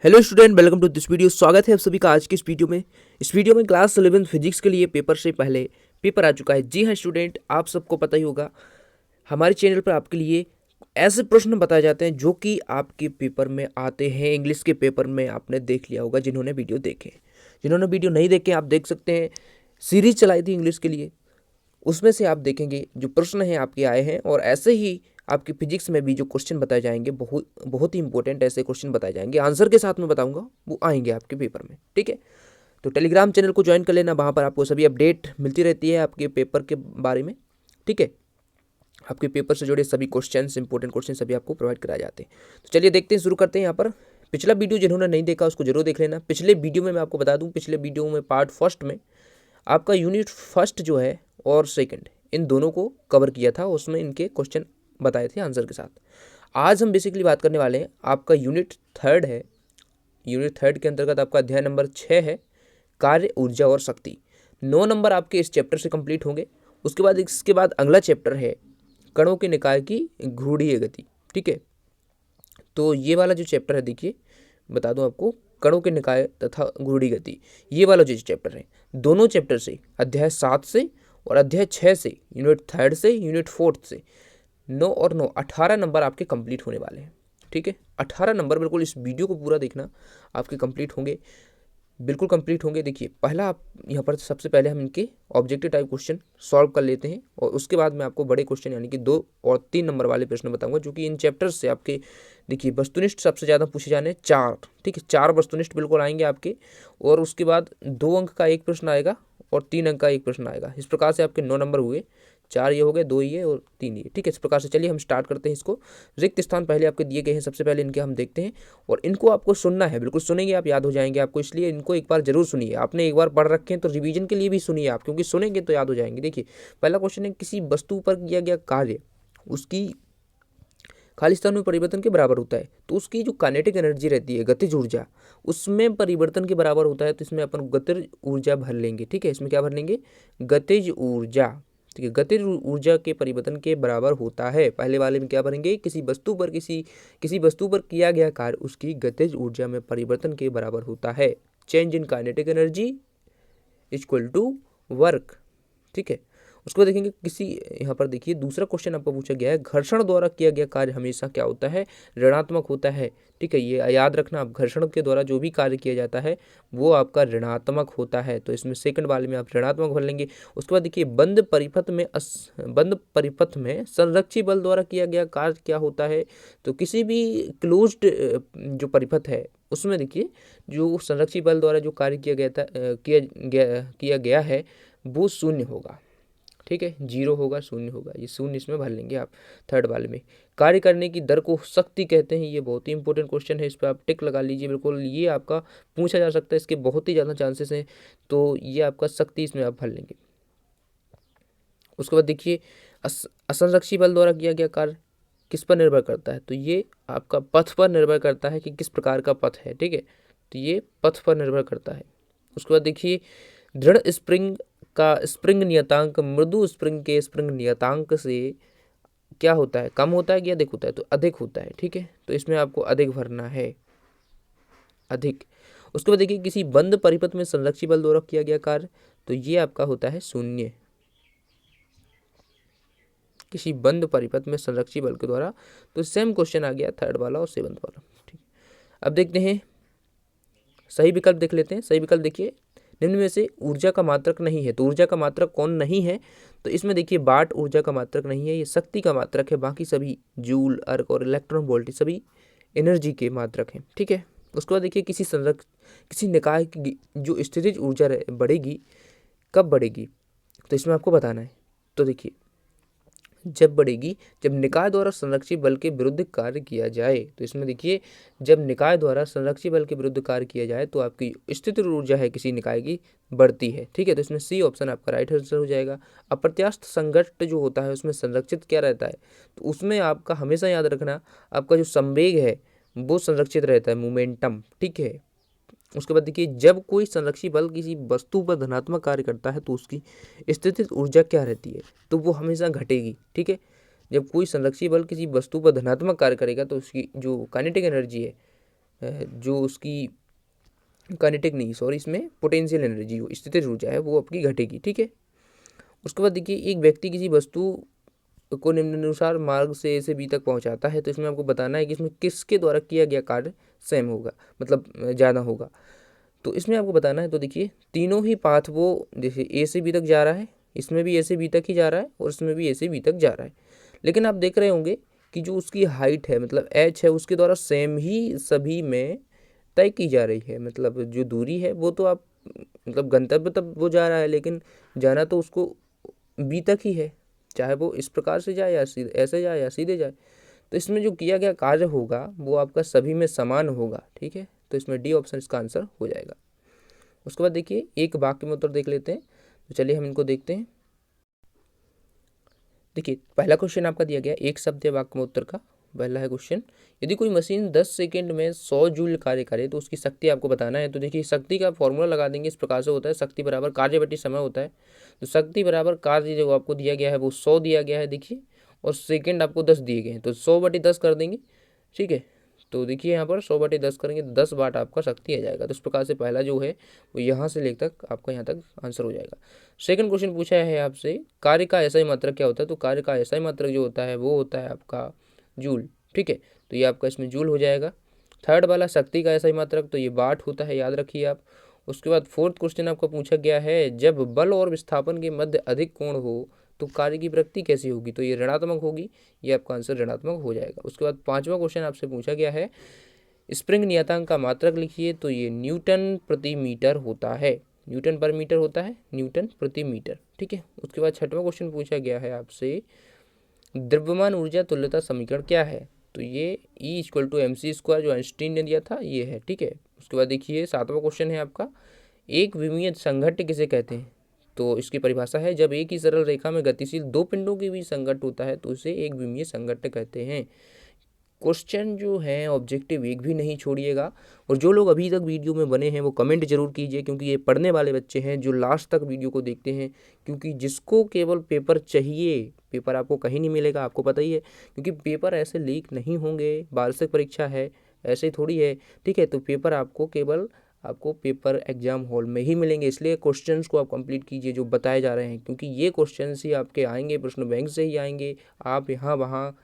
Hello student, welcome to this video. स्वागत है आप सभी का आज की इस वीडियो में। इस वीडियो में क्लास 11 फिजिक्स के लिए पेपर से पहले पेपर आ चुका है। जी हाँ स्टूडेंट, आप सबको पता ही होगा हमारे चैनल पर आपके लिए ऐसे प्रश्न बताए जाते हैं जो कि आपके पेपर में आते हैं। इंग्लिश के पेपर में आपने देख लिया होगा, जिन्होंने वीडियो देखे। जिन्होंने वीडियो नहीं देखे आप देख सकते हैं, सीरीज चलाई थी इंग्लिश के लिए, उसमें से आप देखेंगे जो प्रश्न हैं आपके आए हैं। और ऐसे ही आपकी फिजिक्स में भी जो क्वेश्चन बताए जाएंगे, बहुत बहुत ही इंपॉर्टेंट ऐसे क्वेश्चन बताए जाएंगे, आंसर के साथ में बताऊंगा, वो आएंगे आपके पेपर में। ठीक है, तो टेलीग्राम चैनल को ज्वाइन कर लेना, वहाँ पर आपको सभी अपडेट मिलती रहती है आपके पेपर के बारे में। ठीक है, आपके पेपर से जुड़े सभी क्वेश्चन, इंपॉर्टेंट क्वेश्चन सभी आपको प्रोवाइड कराए जाते हैं। तो चलिए देखते हैं, शुरू करते हैं। यहाँ पर पिछला वीडियो जिन्होंने नहीं देखा उसको जरूर देख लेना। पिछले वीडियो में मैं आपको बता दूं, पिछले वीडियो में पार्ट फर्स्ट में आपका यूनिट फर्स्ट जो है और सेकंड, इन दोनों को कवर किया था। उसमें इनके क्वेश्चन बताए थे आंसर के साथ। आज हम बेसिकली बात करने वाले हैं, आपका यूनिट थर्ड है। यूनिट थर्ड के अंतर्गत आपका अध्याय नंबर 6 है, कार्य, ऊर्जा और शक्ति। 9 नंबर आपके इस चैप्टर से कंप्लीट होंगे। उसके बाद इसके बाद अगला चैप्टर है कणों के निकाय की घूर्णीय गति। ठीक है, तो ये वाला जो चैप्टर है, देखिए बता दूं आपको, कणों के निकाय तथा घूर्णी गति, ये वाला जो चैप्टर है, दोनों चैप्टर से अध्याय 7 से और अध्याय 6 से, यूनिट थर्ड से यूनिट फोर्थ से 9 और 9 18 नंबर आपके कंप्लीट होने वाले हैं। ठीक है, 18 नंबर बिल्कुल इस वीडियो को पूरा देखना, आपके कंप्लीट होंगे, बिल्कुल कंप्लीट होंगे। देखिए पहला आप यहाँ पर सबसे पहले हम इनके ऑब्जेक्टिव टाइप क्वेश्चन सॉल्व कर लेते हैं, और उसके बाद मैं आपको बड़े क्वेश्चन यानी कि 2 और 3 नंबर वाले प्रश्न बताऊंगा, जो कि इन चैप्टर्स से आपके, देखिए वस्तुनिष्ठ सबसे ज़्यादा पूछे जाने 4। ठीक है, 4 वस्तुनिष्ठ बिल्कुल आएंगे आपके, और उसके बाद 2 अंक का एक प्रश्न आएगा और 3 अंक का एक प्रश्न आएगा। इस प्रकार से आपके 9 नंबर हुए, 4 ये हो गए, 2 ये और 3 ये। ठीक है, इस प्रकार से चलिए हम स्टार्ट करते हैं इसको। रिक्त स्थान पहले आपके दिए गए हैं, सबसे पहले इनके हम देखते हैं, और इनको आपको सुनना है, बिल्कुल सुनेंगे आप, याद हो जाएंगे आपको, इसलिए इनको एक बार जरूर सुनिए। आपने एक बार पढ़ रखे हैं तो रिवीजन के लिए भी सुनिए आप, क्योंकि सुनेंगे तो याद हो जाएंगे। देखिए पहला क्वेश्चन है, किसी वस्तु पर किया गया कार्य उसकी खाली स्थान में परिवर्तन के बराबर होता है, तो उसकी जो काइनेटिक एनर्जी रहती है, गतिज ऊर्जा, उसमें परिवर्तन के बराबर होता है। तो इसमें अपन गतिज ऊर्जा भर लेंगे। ठीक है, इसमें क्या भर लेंगे, गतिज ऊर्जा। ठीक है, गतिज ऊर्जा के परिवर्तन के बराबर होता है। पहले वाले में क्या भरेंगे, किसी वस्तु पर किसी वस्तु पर किया गया कार्य उसकी गतिज ऊर्जा में परिवर्तन के बराबर होता है। Change in kinetic energy equal to work. ठीक है, उसको देखेंगे किसी, यहाँ पर देखिए दूसरा क्वेश्चन आपको पूछा गया है, घर्षण द्वारा किया गया कार्य हमेशा क्या होता है, ऋणात्मक होता है। ठीक है, ये याद रखना आप, घर्षण के द्वारा जो भी कार्य किया जाता है वो आपका ऋणात्मक होता है। तो इसमें सेकंड वाले में आप ऋणात्मक भर लेंगे। उसके बाद देखिए बंद परिपथ में संरक्षी बल द्वारा किया गया कार्य क्या होता है, तो किसी भी क्लोज्ड जो परिपथ है उसमें देखिए जो संरक्षी बल द्वारा जो कार्य किया गया है वो शून्य होगा। ठीक है, 0 होगा, शून्य होगा, ये शून्य इसमें भर लेंगे आप थर्ड वाले में। कार्य करने की दर को शक्ति कहते हैं, ये बहुत ही इंपॉर्टेंट क्वेश्चन है, इस पर आप टिक लगा लीजिए बिल्कुल, ये आपका पूछा जा सकता है, इसके बहुत ही ज़्यादा चांसेस हैं, तो ये आपका शक्ति इसमें आप भर लेंगे। उसके बाद देखिए असंरक्षी बल द्वारा किया गया कार्य किस पर निर्भर करता है, तो ये आपका पथ पर निर्भर करता है कि किस प्रकार का पथ है। ठीक है, तो ये पथ पर निर्भर करता है। उसके बाद देखिए दृढ़ स्प्रिंग का स्प्रिंग नियतांक मृदु स्प्रिंग के स्प्रिंग नियतांक से क्या होता है, कम होता है कि अधिक होता है, तो अधिक होता है। ठीक है, तो इसमें आपको अधिक भरना है, अधिक। उसके बाद देखिए किसी बंद परिपथ में संरक्षी बल द्वारा किया गया कार्य, तो ये आपका होता है शून्य, किसी बंद परिपथ में संरक्षी बल के द्वारा। तो सेम क्वेश्चन आ गया थर्ड वाला और सेवंथ वाला। ठीक, अब देखते हैं सही विकल्प, देख लेते हैं सही विकल्प। देखिए निम्न में से ऊर्जा का मात्रक नहीं है, तो ऊर्जा का मात्रक कौन नहीं है, तो इसमें देखिए वाट ऊर्जा का मात्रक नहीं है, ये शक्ति का मात्रक है। बाकी सभी जूल, अर्क और इलेक्ट्रॉन वोल्ट सभी एनर्जी के मात्रक हैं। ठीक है, उसके बाद देखिए किसी निकाय की जो स्थितिज ऊर्जा बढ़ेगी, कब बढ़ेगी, तो इसमें आपको बताना है। तो देखिए जब बढ़ेगी जब निकाय द्वारा संरक्षी बल के विरुद्ध कार्य किया जाए, तो इसमें देखिए जब निकाय द्वारा संरक्षी बल के विरुद्ध कार्य किया जाए तो आपकी स्थितिज ऊर्जा है किसी निकाय की बढ़ती है। ठीक है, तो इसमें सी ऑप्शन आपका राइट आंसर हो जाएगा। अप्रत्यास्थ संघट्ट जो होता है उसमें संरक्षित क्या रहता है, तो उसमें आपका हमेशा याद रखना, आपका जो संवेग है वो संरक्षित रहता है, मोमेंटम। ठीक है, उसके बाद देखिए जब कोई संरक्षी बल किसी वस्तु पर धनात्मक कार्य करता है तो उसकी स्थितिज ऊर्जा क्या रहती है, तो वो हमेशा घटेगी। ठीक है, जब कोई संरक्षी बल किसी वस्तु पर धनात्मक कार्य करेगा तो उसकी जो काइनेटिक एनर्जी है जो उसकी काइनेटिक नहीं, सॉरी, इसमें पोटेंशियल एनर्जी हो, स्थितिज ऊर्जा है, वो आपकी घटेगी। ठीक है। उसके बाद देखिए, एक व्यक्ति किसी वस्तु को निम्नानुसार मार्ग से ए से बी तक पहुंचाता है, तो इसमें आपको बताना है कि इसमें किसके द्वारा किया गया कार्य सेम होगा, मतलब ज़्यादा होगा। तो इसमें आपको बताना है, तो देखिए तीनों ही पाथ वो जैसे ए से बी तक जा रहा है, इसमें भी ए से बी तक ही जा रहा है और इसमें भी ए से बी तक जा रहा है। लेकिन आप देख रहे होंगे कि जो उसकी हाइट है, मतलब एच है, उसके द्वारा सेम ही सभी में तय की जा रही है। मतलब जो दूरी है वो तो आप, मतलब गंतव्य तक वो जा रहा है, लेकिन जाना तो उसको बी तक ही है, चाहे वो इस प्रकार से जाए या सीधे ऐसे जाए या सीधे जाए। तो इसमें जो किया गया कार्य होगा वो आपका सभी में समान होगा। ठीक है, तो इसमें डी ऑप्शन इसका आंसर हो जाएगा। उसके बाद देखिए, एक वाक्य में उत्तर देख लेते हैं, तो चलिए हम इनको देखते हैं। देखिए, पहला क्वेश्चन आपका दिया गया एक शब्द या वाक्य में उत्तर का। पहला है क्वेश्चन, यदि कोई मशीन 10 सेकंड में 100 जूल कार्य करे तो उसकी शक्ति आपको बताना है। तो देखिए, शक्ति का फॉर्मूला लगा देंगे, इस प्रकार से होता है, शक्ति बराबर कार्य बटी समय होता है। तो शक्ति बराबर कार्य जो आपको दिया गया है वो 100 दिया गया है, देखिए, और सेकंड आपको 10 दिए गए हैं, तो 100 बटी 10 कर देंगे। ठीक है, तो देखिए यहाँ पर 100 बटे 10 करेंगे तो 10 वाट आपका शक्ति आ जाएगा। तो इस प्रकार से पहला जो है वो यहाँ से लेकर तक आपका यहाँ तक आंसर हो जाएगा। सेकंड क्वेश्चन पूछा है आपसे, कार्य का ऐसा ही मात्रक क्या होता है। तो कार्य का ऐसा ही मात्रक जो होता है वो होता है आपका जूल। ठीक है, तो ये आपका इसमें जूल हो जाएगा। थर्ड वाला शक्ति का ऐसा ही मात्रक, तो ये वाट होता है, याद रखिए आप। उसके बाद फोर्थ क्वेश्चन आपका पूछा गया है, जब बल और विस्थापन के मध्य अधिक कोण हो तो कार्य की प्रकृति कैसी होगी। तो ये ऋणात्मक होगी, ये आपका आंसर ऋणात्मक हो जाएगा। उसके बाद पांचवा क्वेश्चन आपसे पूछा गया है, स्प्रिंग नियतांक का मात्रक लिखिए। तो ये न्यूटन प्रति मीटर होता है, न्यूटन पर मीटर होता है, न्यूटन प्रति मीटर। ठीक है। उसके बाद छठवां क्वेश्चन पूछा गया है आपसे, द्रव्यमान ऊर्जा तुल्यता समीकरण क्या है। तो ये E=mc² जो आइंस्टीन ने दिया था, ये है। ठीक है। उसके बाद देखिए, सातवां क्वेश्चन है आपका, एक विमीय संघट्ट किसे कहते हैं। तो इसकी परिभाषा है, जब एक ही सरल रेखा में गतिशील दो पिंडों के बीच संघट्ट होता है तो उसे एक विमीय संघट्ट कहते हैं। क्वेश्चन जो है ऑब्जेक्टिव एक भी नहीं छोड़िएगा। और जो लोग अभी तक वीडियो में बने हैं वो कमेंट जरूर कीजिए, क्योंकि ये पढ़ने वाले बच्चे हैं जो लास्ट तक वीडियो को देखते हैं। क्योंकि जिसको केवल पेपर चाहिए, पेपर आपको कहीं नहीं मिलेगा, आपको पता ही है, क्योंकि पेपर ऐसे लीक नहीं होंगे, वार्षिक परीक्षा है, ऐसे थोड़ी है। ठीक है, तो पेपर आपको केवल आपको पेपर एग्जाम हॉल में ही मिलेंगे। इसलिए क्वेश्चंस को आप कंप्लीट कीजिए जो बताए जा रहे हैं, क्योंकि ये क्वेश्चंस ही आपके आएंगे, प्रश्न बैंक से ही आएंगे। आप यहाँ वहाँ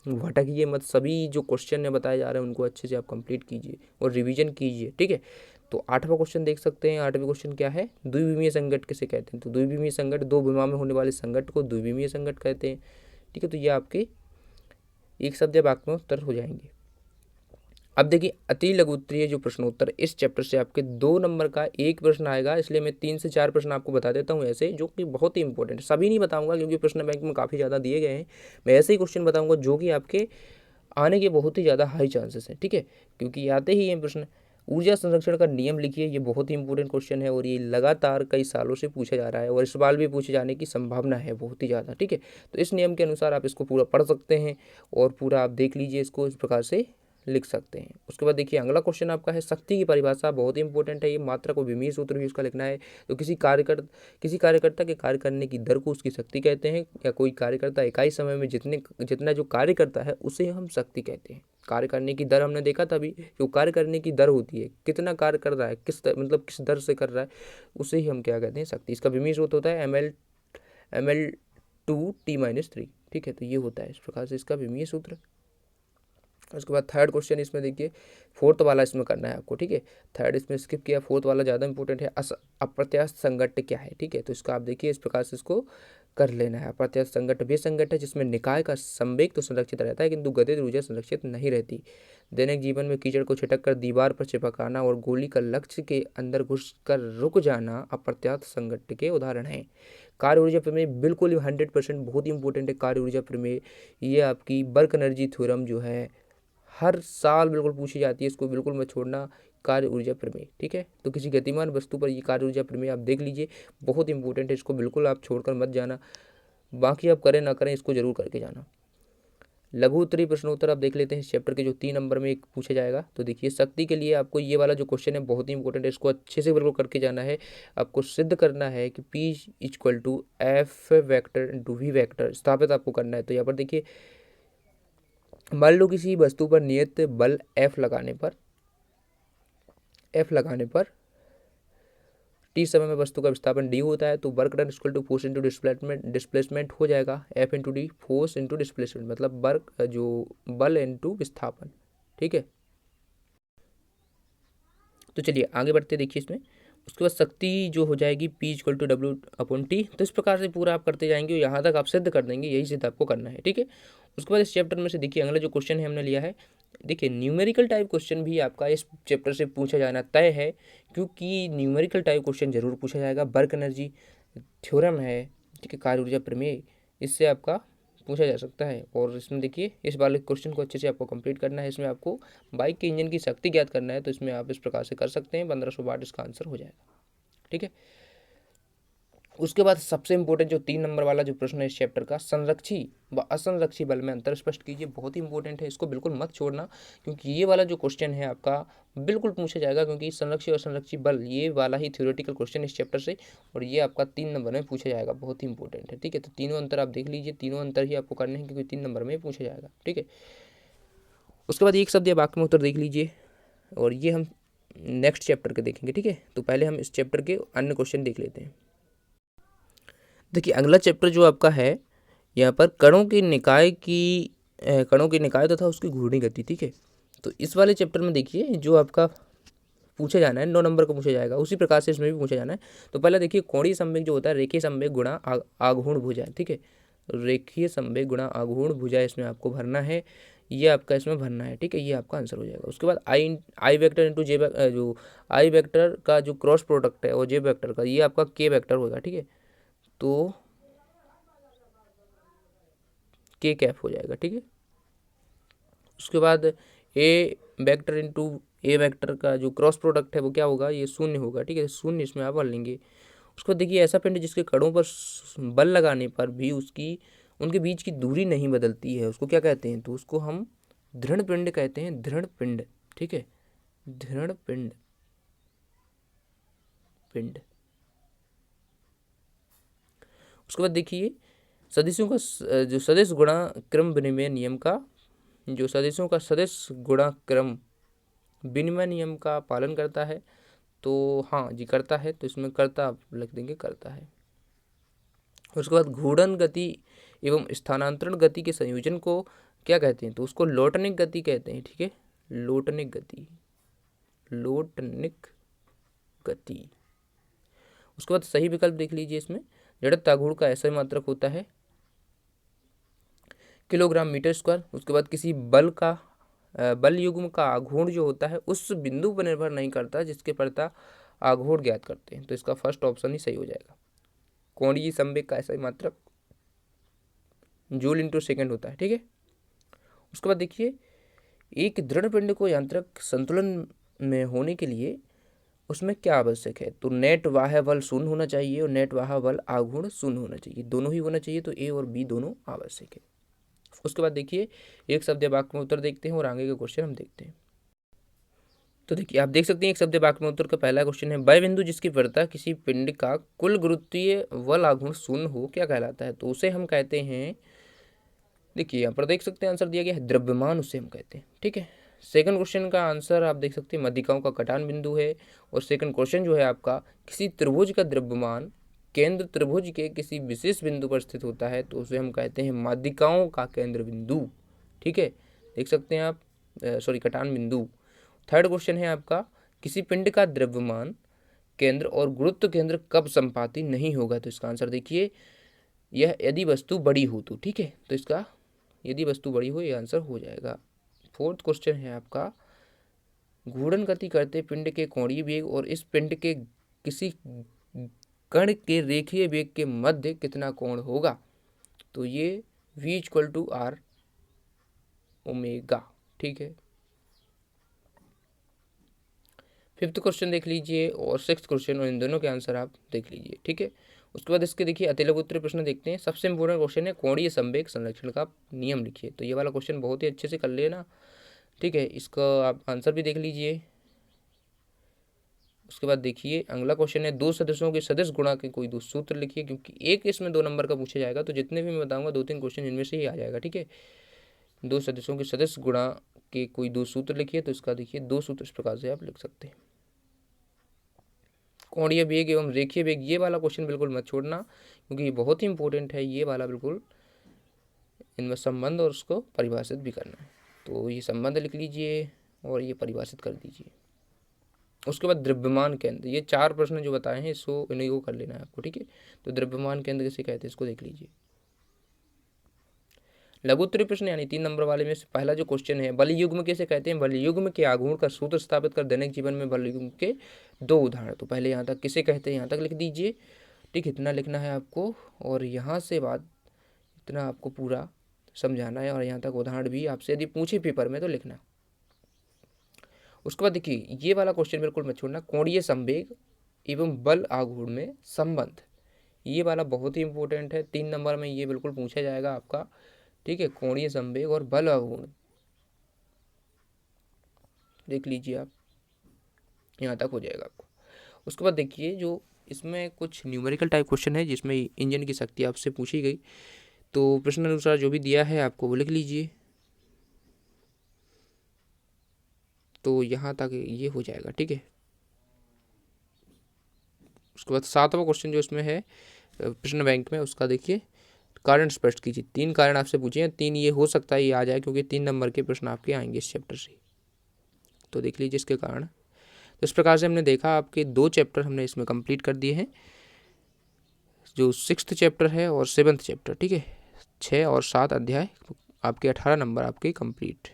भटकिए मत, सभी जो क्वेश्चन है बताए जा रहे हैं उनको अच्छे से आप कंप्लीट कीजिए और रिवीजन कीजिए। ठीक है। तो आठवां क्वेश्चन देख सकते हैं। आठवें क्वेश्चन क्या है, द्विविमीय संघट्ट किसे कहते हैं। तो द्विविमीय संघट्ट, दो विमा में होने वाले संघट्ट को द्विविमीय संघट्ट कहते हैं। ठीक है, तो ये आपके एक शब्द या वाक्य में उत्तर हो जाएंगे। अब देखिए, अति लघु उत्तरीय जो प्रश्नोत्तर, इस चैप्टर से आपके 2 नंबर का एक प्रश्न आएगा, इसलिए मैं 3 से 4 प्रश्न आपको बता देता हूँ ऐसे, जो कि बहुत ही इंपॉर्टेंट है। सभी नहीं बताऊंगा क्योंकि प्रश्न बैंक में काफ़ी ज़्यादा दिए गए हैं। मैं ऐसे ही क्वेश्चन बताऊंगा जो कि आपके आने के बहुत ही ज़्यादा हाई चांसेस हैं। ठीक है, क्योंकि आते ही ये प्रश्न, ऊर्जा संरक्षण का नियम लिखिए। ये बहुत ही इंपॉर्टेंट क्वेश्चन है और ये लगातार कई सालों से पूछा जा रहा है और इस बार भी पूछे जाने की संभावना है बहुत ही ज़्यादा। ठीक है, तो इस नियम के अनुसार आप इसको पूरा पढ़ सकते हैं और पूरा आप देख लीजिए, इसको इस प्रकार से लिख सकते हैं। उसके बाद देखिए, अगला क्वेश्चन आपका है, शक्ति की परिभाषा बहुत ही इंपॉर्टेंट है। ये मात्रा को विमीय सूत्र भी उसका लिखना है। तो किसी कार्यकर्ता के कार्य करने की दर को उसकी शक्ति कहते हैं, या कोई कार्यकर्ता इकाई समय में जितना जो कार्य करता है उसे हम शक्ति कहते हैं। कार्य करने की दर हमने देखा था अभी, जो कार्य करने की दर होती है, कितना कार्य कर रहा है, मतलब किस दर से कर रहा है, उसे ही हम क्या कहते हैं, शक्ति। इसका विमीय सूत्र होता है ml/2t-3। ठीक है, तो ये होता है इस प्रकार से इसका विमीय सूत्र। उसके बाद थर्ड क्वेश्चन इसमें देखिए, फोर्थ वाला इसमें करना है आपको। ठीक है, थर्ड इसमें स्किप किया, फोर्थ वाला ज़्यादा इंपॉर्टेंट है। अप्रत्यास्थ संघट्ट क्या है। ठीक है, तो इसका आप देखिए इस प्रकार से इसको कर लेना है। अप्रत्यास्थ संघट्ट वे संघट्ट है जिसमें निकाय का संवेग तो संरक्षित रहता है किंतु गतिज ऊर्जा संरक्षित नहीं रहती। दैनिक जीवन में कीचड़ को छिटक कर दीवार पर चिपकाना और गोली का लक्ष्य के अंदर घुसकर रुक जाना अप्रत्यास्थ संघट्ट के उदाहरण हैं। कार्य ऊर्जा प्रमेय बिल्कुल 100% बहुत ही इंपॉर्टेंट है। कार्य ऊर्जा प्रमेय, ये आपकी वर्क एनर्जी थ्योरम जो है हर साल बिल्कुल पूछी जाती है, इसको बिल्कुल मत छोड़ना, कार्य ऊर्जा प्रमेय। ठीक है, तो किसी गतिमान वस्तु पर ये कार्य ऊर्जा प्रमेय आप देख लीजिए, बहुत इंपॉर्टेंट है, इसको बिल्कुल आप छोड़कर मत जाना। बाकी आप करें ना करें, इसको जरूर करके जाना। लघु उत्तरीय प्रश्नोत्तर आप देख लेते हैं इस चैप्टर के, जो 3 नंबर में एक पूछा जाएगा। तो देखिए, शक्ति के लिए आपको ये वाला जो क्वेश्चन है बहुत ही इंपॉर्टेंट है, इसको अच्छे से बिल्कुल करके जाना है। आपको सिद्ध करना है कि P=F∗V स्थापित आपको करना है। तो यहाँ पर देखिए, मान लो किसी वस्तु पर नियत बल F लगाने पर F लगाने पर t समय में वस्तु का विस्थापन d होता है, तो work done equal to force into displacement हो जाएगा F into D, force into displacement मतलब वर्क जो बल इंटू विस्थापन। ठीक है, तो चलिए आगे बढ़ते देखिए इसमें। उसके बाद शक्ति जो हो जाएगी P equal to W upon T. तो इस प्रकार से पूरा आप करते जाएंगे, यहाँ तक आप सिद्ध कर देंगे, यही सिद्ध आपको करना है। ठीक है, उसके बाद इस चैप्टर में से देखिए अगला जो क्वेश्चन है हमने लिया है, देखिए न्यूमेरिकल टाइप क्वेश्चन भी आपका इस चैप्टर से पूछा जाना तय है, क्योंकि न्यूमेरिकल टाइप क्वेश्चन जरूर पूछा जाएगा। वर्क एनर्जी थ्योरम है, ठीक है, कार्य ऊर्जा प्रमेय, इससे आपका पूछा जा सकता है। और इसमें देखिए इस वाले क्वेश्चन को अच्छे से आपको कंप्लीट करना है। इसमें आपको बाइक के इंजन की शक्ति ज्ञात करना है, तो इसमें आप इस प्रकार से कर सकते हैं, 1500 वाट इसका आंसर हो जाएगा। ठीक है, उसके बाद सबसे इंपॉर्टेंट जो 3 नंबर वाला जो प्रश्न है इस चैप्टर का, संरक्षी व असंरक्षी बल में अंतर स्पष्ट कीजिए। बहुत ही इंपॉर्टेंट है, इसको बिल्कुल मत छोड़ना, क्योंकि ये वाला जो क्वेश्चन है आपका बिल्कुल पूछा जाएगा, क्योंकि संरक्षी और असंरक्षी बल ये वाला ही थ्योरेटिकल क्वेश्चन इस चैप्टर से, और ये आपका 3 नंबर में पूछा जाएगा, बहुत ही इंपॉर्टेंट है। ठीक है, तो तीनों अंतर आप देख लीजिए, तीनों अंतर ही आपको करने हैं, क्योंकि 3 नंबर में पूछा जाएगा। ठीक है, उसके बाद एक शब्द या वाक्य में उत्तर देख लीजिए, और ये हम नेक्स्ट चैप्टर के देखेंगे। ठीक है, तो पहले हम इस चैप्टर के अन्य क्वेश्चन देख लेते हैं। देखिए अगला चैप्टर जो आपका है, यहाँ पर कणों की निकाय तथा उसकी घूर्णी गति। ठीक है, तो इस वाले चैप्टर में देखिए जो आपका पूछा जाना है, 9 नंबर का पूछा जाएगा, उसी प्रकार से इसमें भी पूछा जाना है। तो पहले देखिए कोणीय संवेग जो होता है, रेखीय संवेग गुणा आघूर्ण भुजा। ठीक है, रेखीय संवेग गुणा आघूर्ण भुजा इसमें आपको भरना है, ये आपका इसमें भरना है। ठीक है, ये आपका आंसर हो जाएगा। उसके बाद आई वेक्टर इंटू जे, जो आई वेक्टर का जो क्रॉस प्रोडक्ट है और जे वेक्टर का, ये आपका के वेक्टर होगा। ठीक है, तो के कैप हो जाएगा। ठीक है, उसके बाद ए वेक्टर इंटू ए वेक्टर का जो क्रॉस प्रोडक्ट है वो क्या होगा, ये शून्य होगा। ठीक है, शून्य इसमें आप भर लेंगे। उसको देखिए ऐसा पिंड जिसके कणों पर बल लगाने पर भी उनके बीच की दूरी नहीं बदलती है, उसको क्या कहते हैं, तो उसको हम दृढ़ पिंड कहते हैं, दृढ़ पिंड। ठीक है, दृढ़ पिंड, पिंड। उसके बाद देखिए सदिशों का जो सदिश गुणा क्रम विनिमय नियम का, जो सदिशों का सदिश गुणा क्रम विनिमय नियम का पालन करता है, तो हाँ जी करता है, तो इसमें करता आप लिख देंगे, करता है। उसके बाद घूर्णन गति एवं स्थानांतरण गति के संयोजन को क्या कहते हैं, तो उसको लोटनिक गति कहते हैं। ठीक है, लोटनिक गति, लोटनिक गति। उसके बाद सही विकल्प देख लीजिए इसमें, जड़त्व आघूर्ण का ऐसा मात्रक होता है किलोग्राम मीटर स्क्वायर। उसके बाद किसी बल युग्म का आघूर्ण जो होता है उस बिंदु पर निर्भर नहीं करता जिसके प्रता आघूर्ण ज्ञात करते हैं, तो इसका फर्स्ट ऑप्शन ही सही हो जाएगा। कोणीय संवेग का ऐसा मात्रक जूल इंटू सेकेंड होता है। ठीक है, उसके बाद देखिए एक दृढ़ पिंड को यांत्रिक संतुलन में होने के लिए उसमें क्या आवश्यक है, तो नेट बाह्य बल शून्य होना चाहिए और नेट बाह्य बल आघूर्ण शून्य होना चाहिए, दोनों ही होना चाहिए, तो ए और बी दोनों आवश्यक है। उसके बाद देखिए एक शब्द वाक्य में उत्तर देखते हैं और आगे के क्वेश्चन हम देखते हैं। तो देखिए आप देख सकते हैं एक शब्द वाक्य में उत्तर का पहला क्वेश्चन है, वह बिंदु जिसकी वक्रता किसी पिंड का कुल गुरुत्वीय बल आघूर्ण शून्य हो क्या कहलाता है, तो उसे हम कहते हैं, देखिए यहाँ पर देख सकते हैं आंसर दिया गया है द्रव्यमान, उसे हम कहते हैं। ठीक है, सेकंड क्वेश्चन का आंसर आप देख सकते हैं मध्यिकाओं का कटान बिंदु है, और सेकंड क्वेश्चन जो है आपका किसी त्रिभुज का द्रव्यमान केंद्र त्रिभुज के किसी विशेष बिंदु पर स्थित होता है, तो उसे हम कहते हैं माध्यिकाओं का केंद्र बिंदु। ठीक है, देख सकते हैं आप, कटान बिंदु। थर्ड क्वेश्चन है आपका किसी पिंड का द्रव्यमान केंद्र और गुरुत्व केंद्र कब संपाती नहीं होगा, तो इसका आंसर देखिए यह यदि वस्तु बड़ी हो तो। ठीक है, तो इसका यदि वस्तु बड़ी हो यह आंसर हो जाएगा। फोर्थ क्वेश्चन है आपका घूर्णन गति करते पिंड के कोणीय वेग और इस पिंड के किसी कण के रेखीय वेग के मध्य कितना कोण होगा, तो ये v equal to R omega. ठीक है, फिफ्थ क्वेश्चन देख लीजिए और सिक्स्थ क्वेश्चन, और इन दोनों के आंसर आप देख लीजिए। ठीक है, उसके बाद इसके देखिए अतिलघु उत्तरीय प्रश्न देखते हैं। सबसे इंपॉर्टेंट क्वेश्चन है कोणीय संवेग संरक्षण का नियम लिखिए, तो ये वाला क्वेश्चन बहुत ही अच्छे से कर लेना। ठीक है, इसका आप आंसर भी देख लीजिए। उसके बाद देखिए अगला क्वेश्चन है दो सदस्यों के सदस्य गुणा के कोई दो सूत्र लिखिए, क्योंकि एक इसमें 2 नंबर का पूछा जाएगा, तो जितने भी मैं बताऊंगा 2-3 क्वेश्चन इनमें से ही आ जाएगा। ठीक है, दो सदस्यों के सदस्य गुणा के कोई दो सूत्र लिखिए, तो इसका देखिए 2 सूत्र इस प्रकार से आप लिख सकते हैं। कोणीय वेग एवं रेखीय वेग, ये वाला क्वेश्चन बिल्कुल मत छोड़ना, क्योंकि ये बहुत ही इंपॉर्टेंट है ये वाला बिल्कुल। इनमें संबंध और उसको परिभाषित भी करना है, तो ये संबंध लिख लीजिए और ये परिभाषित कर दीजिए। उसके बाद द्रव्यमान केंद्र, ये 4 प्रश्न जो बताए हैं इसको इन्हीं को कर लेना है आपको, ठीक है। तो द्रव्यमान केंद्र किसे कहते हैं इसको देख लीजिए। लघु उत्तरीय प्रश्न यानी 3 नंबर वाले में से पहला जो क्वेश्चन है, बल युग्म किसे कहते हैं। बल युग्म के आघूर्ण का सूत्र स्थापित कर दैनिक जीवन में बल युग्म के 2 उदाहरण। तो पहले यहाँ तक किसे कहते हैं यहाँ तक लिख दीजिए, ठीक, इतना लिखना है आपको, और यहाँ से बाद इतना आपको पूरा समझाना है, और यहाँ तक उदाहरण भी आपसे यदि पूछे पेपर में तो लिखना। उसके बाद देखिए ये वाला क्वेश्चन बिल्कुल मत छोड़ना, कोणीय संवेग एवं बल आघूर्ण में संबंध, ये वाला बहुत ही इंपॉर्टेंट है। 3 नंबर में ये बिल्कुल पूछा जाएगा आपका, ठीक है। कोणीय संवेग और बल आघूर्ण देख लीजिए आप, यहाँ तक हो जाएगा आपको। उसके बाद देखिए जो इसमें कुछ न्यूमेरिकल टाइप क्वेश्चन है जिसमें इंजन की शक्ति आपसे पूछी गई, तो प्रश्न अनुसार जो भी दिया है आपको वो लिख लीजिए। तो यहाँ तक ये हो जाएगा, ठीक है। उसके बाद 7वां क्वेश्चन जो इसमें है प्रश्न बैंक में, उसका देखिए कारण स्पष्ट कीजिए। 3 कारण आपसे पूछे हैं, 3 ये हो सकता है ये आ जाए, क्योंकि 3 नंबर के प्रश्न आपके आएंगे इस चैप्टर से। तो देख लीजिए इसके कारण। तो इस प्रकार से हमने देखा आपके 2 चैप्टर हमने इसमें कंप्लीट कर दिए हैं, जो 6th चैप्टर है और 7th चैप्टर, ठीक है। 6 और 7 अध्याय आपके 18 नंबर आपके कंप्लीट।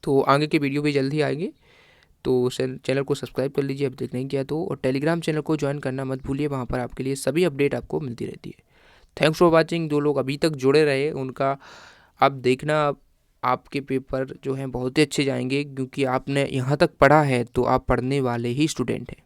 तो आगे के वीडियो भी जल्द ही आएंगे, तो चैनल को सब्सक्राइब कर लीजिए अब तक नहीं किया तो, और टेलीग्राम चैनल को ज्वाइन करना मत भूलिए, वहाँ पर आपके लिए सभी अपडेट आपको मिलती रहती है। Thanks for watching. जो लोग अभी तक जुड़े रहे उनका आप देखना, आपके पेपर जो हैं बहुत ही अच्छे जाएंगे, क्योंकि आपने यहाँ तक पढ़ा है तो आप पढ़ने वाले ही स्टूडेंट हैं।